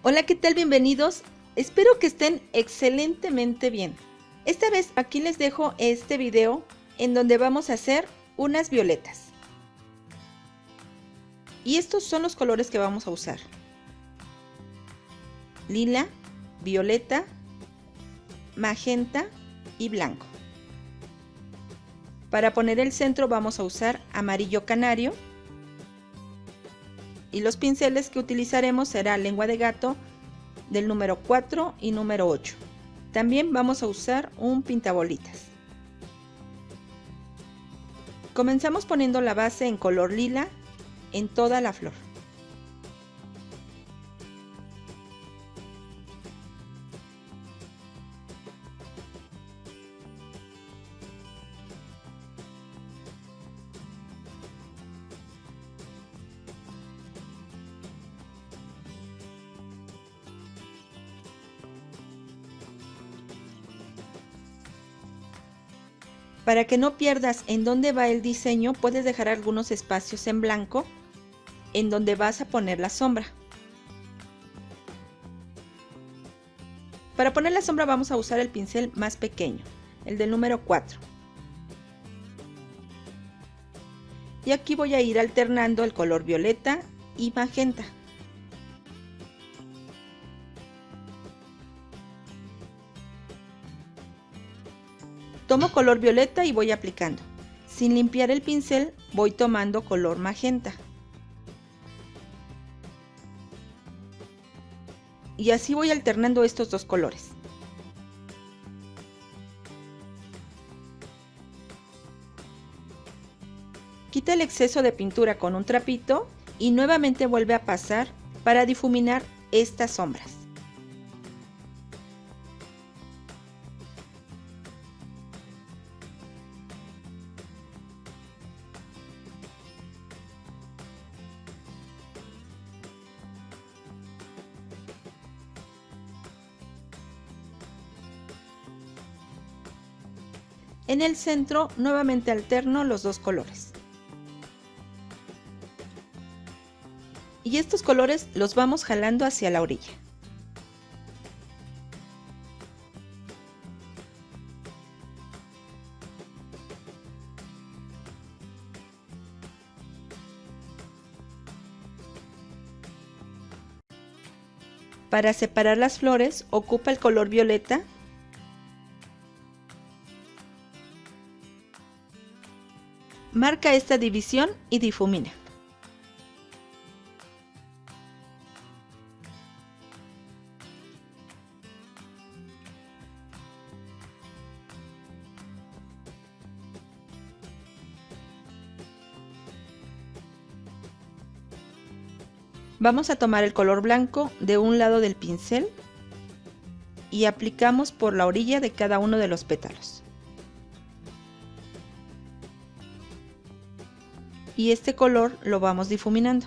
Hola, ¿qué tal? Bienvenidos. Espero que estén excelentemente bien. Esta vez aquí les dejo este video en donde vamos a hacer unas violetas. Y estos son los colores que vamos a usar: lila, violeta, magenta y blanco. Para poner el centro vamos a usar amarillo canario. Y los pinceles que utilizaremos será lengua de gato del número 4 y número 8. También vamos a usar un pintabolitas. Comenzamos poniendo la base en color lila en toda la flor. Para que no pierdas en dónde va el diseño, puedes dejar algunos espacios en blanco en donde vas a poner la sombra. Para poner la sombra vamos a usar el pincel más pequeño, el del número 4. Y aquí voy a ir alternando el color violeta y magenta. Tomo color violeta y voy aplicando. Sin limpiar el pincel voy tomando color magenta. Y así voy alternando estos dos colores. Quita el exceso de pintura con un trapito y nuevamente vuelve a pasar para difuminar estas sombras. En el centro nuevamente alterno los dos colores. Y estos colores los vamos jalando hacia la orilla. Para separar las flores ocupa el color violeta . Marca esta división y difumina. Vamos a tomar el color blanco de un lado del pincel y aplicamos por la orilla de cada uno de los pétalos. Y este color lo vamos difuminando.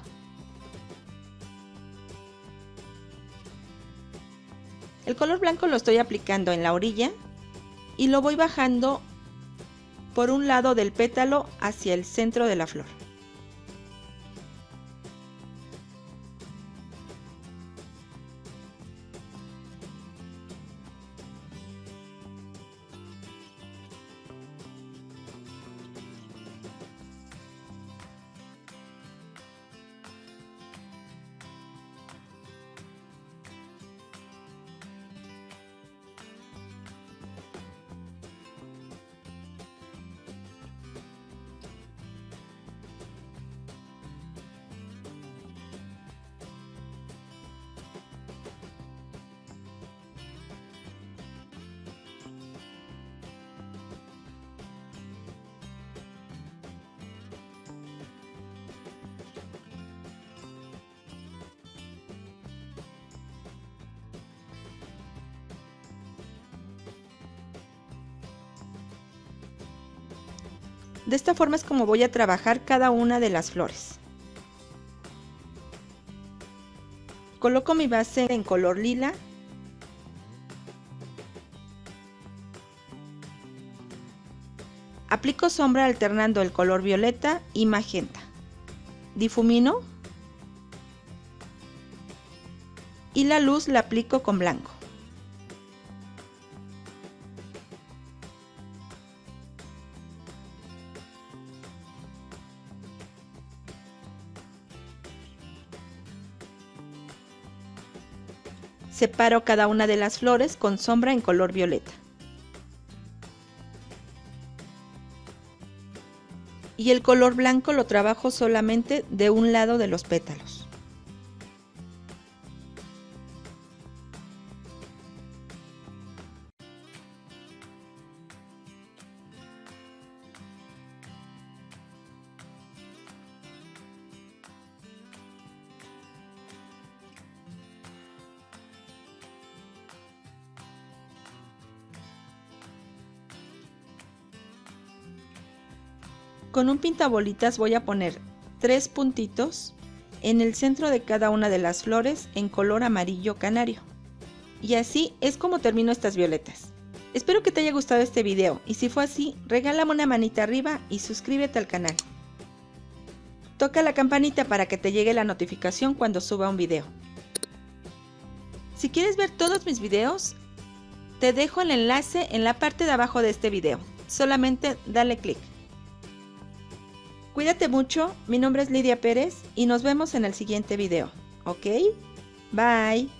El color blanco lo estoy aplicando en la orilla y lo voy bajando por un lado del pétalo hacia el centro de la flor. De esta forma es como voy a trabajar cada una de las flores. Coloco mi base en color lila. Aplico sombra alternando el color violeta y magenta. Difumino y la luz la aplico con blanco. Separo cada una de las flores con sombra en color violeta. Y el color blanco lo trabajo solamente de un lado de los pétalos. Con un pintabolitas voy a poner 3 puntitos en el centro de cada una de las flores en color amarillo canario. Y así es como termino estas violetas. Espero que te haya gustado este video y si fue así, regálame una manita arriba y suscríbete al canal. Toca la campanita para que te llegue la notificación cuando suba un video. Si quieres ver todos mis videos, te dejo el enlace en la parte de abajo de este video. Solamente dale clic. Cuídate mucho, mi nombre es Lidia Pérez y nos vemos en el siguiente video, ¿ok? Bye.